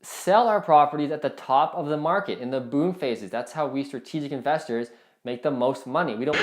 sell our properties at the top of the market in the boom phases. That's how we strategic investors make the most money. We don't.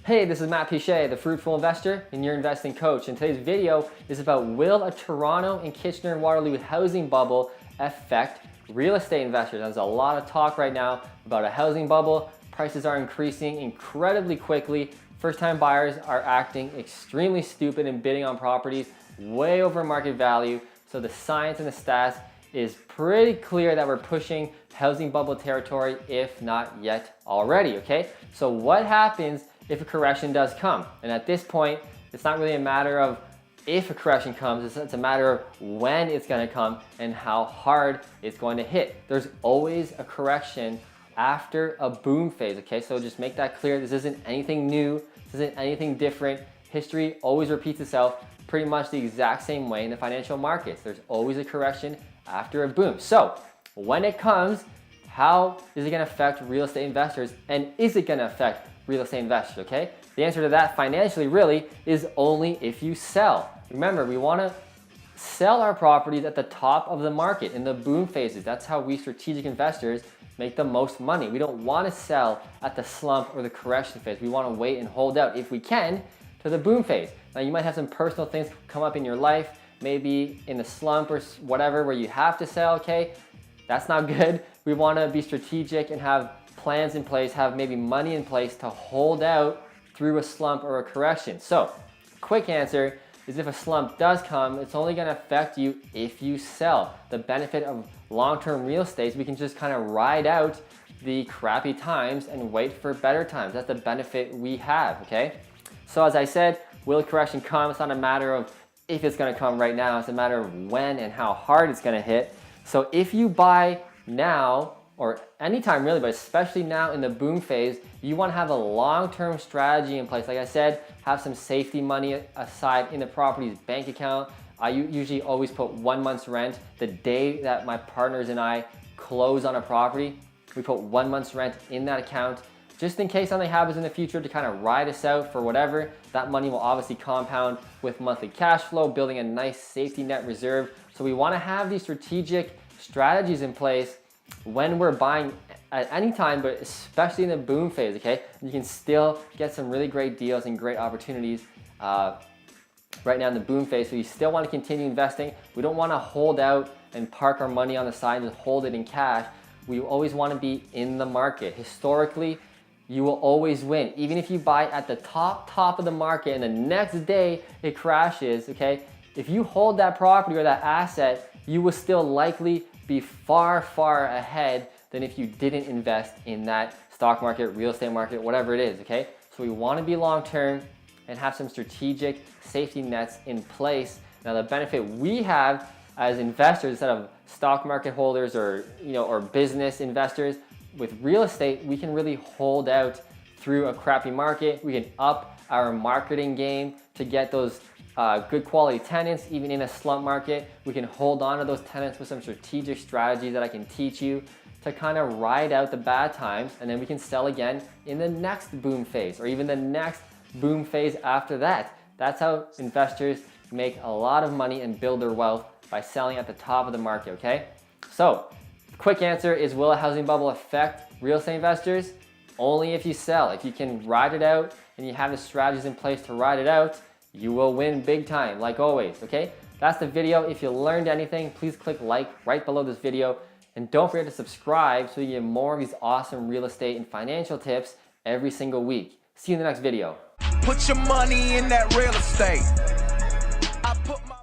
Hey, this is Matt Pichet, the Fruitful Investor and your investing coach. And today's video is about, will a Toronto and Kitchener and Waterloo housing bubble affect real estate investors? There's a lot of talk right now about a housing bubble. Prices are increasing incredibly quickly. First-time buyers are acting extremely stupid and bidding on properties way over market value. So the science and the stats is pretty clear that we're pushing housing bubble territory, if not yet already, okay? So what happens if a correction does come? And at this point, it's not really a matter of if a correction comes, it's a matter of when it's gonna come and how hard it's going to hit. There's always a correction after a boom phase, okay? So just make that clear. This isn't anything new, this isn't anything different. History always repeats itself pretty much the exact same way in the financial markets. There's always a correction after a boom. So when it comes, how is it gonna affect real estate investors, and is it gonna affect real estate investors, okay? The answer to that financially really is only if you sell. Remember, we wanna sell our properties at the top of the market in the boom phases. That's how we strategic investors make the most money. We don't wanna sell at the slump or the correction phase. We wanna wait and hold out, if we can, to the boom phase. Now you might have some personal things come up in your life, maybe in the slump or whatever, where you have to sell, okay? That's not good. We wanna be strategic and have plans in place, have maybe money in place to hold out through a slump or a correction. So, quick answer is, if a slump does come, it's only gonna affect you if you sell. The benefit of long-term real estate is we can just kind of ride out the crappy times and wait for better times. That's the benefit we have, okay? So as I said, will a correction come? It's not a matter of if it's gonna come right now, it's a matter of when and how hard it's gonna hit. So if you buy now, or anytime really, but especially now in the boom phase, you wanna have a long-term strategy in place. Like I said, have some safety money aside in the property's bank account. I usually always put 1 month's rent. The day that my partners and I close on a property, we put 1 month's rent in that account, just in case something happens in the future to kind of ride us out for whatever. That money will obviously compound with monthly cash flow, building a nice safety net reserve. So we wanna have these strategic strategies in place when we're buying at any time, but especially in the boom phase, okay? You can still get some really great deals and great opportunities right now in the boom phase. So you still want to continue investing. We don't want to hold out and park our money on the side and hold it in cash. We always want to be in the market. Historically, you will always win. Even if you buy at the top of the market and the next day it crashes, okay? If you hold that property or that asset, you will still likely be far, far ahead than if you didn't invest in that stock market, real estate market, whatever it is, okay? So we wanna be long-term and have some strategic safety nets in place. Now the benefit we have as investors, instead of stock market holders or business investors, with real estate, we can really hold out through a crappy market. We can up our marketing game to get those good quality tenants, even in a slump market. We can hold on to those tenants with some strategic strategies that I can teach you to kind of ride out the bad times, and then we can sell again in the next boom phase or even the next boom phase after that. That's how investors make a lot of money and build their wealth, by selling at the top of the market, okay? So, quick answer is, will a housing bubble affect real estate investors? Only if you sell. If you can ride it out and you have the strategies in place to ride it out, you will win big time, like always, okay? That's the video. If you learned anything, please click like right below this video. And don't forget to subscribe so you get more of these awesome real estate and financial tips every single week. See you in the next video. Put your money in that real estate.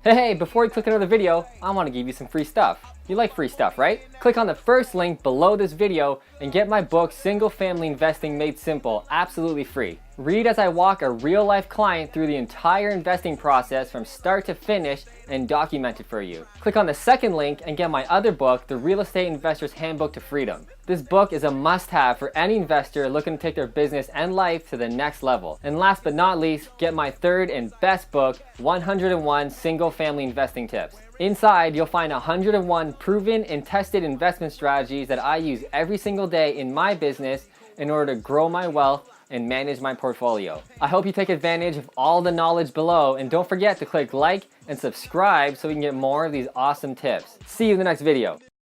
Hey, before you click another video, I want to give you some free stuff. You like free stuff, right? Click on the first link below this video and get my book, Single Family Investing Made Simple, absolutely free. Read as I walk a real-life client through the entire investing process from start to finish and document it for you. Click on the second link and get my other book, The Real Estate Investor's Handbook to Freedom. This book is a must-have for any investor looking to take their business and life to the next level. And last but not least, get my third and best book, 101 Single Family Investing Tips. Inside, you'll find 101 proven and tested investment strategies that I use every single day in my business in order to grow my wealth and manage my portfolio. I hope you take advantage of all the knowledge below, and don't forget to click like and subscribe so we can get more of these awesome tips. See you in the next video.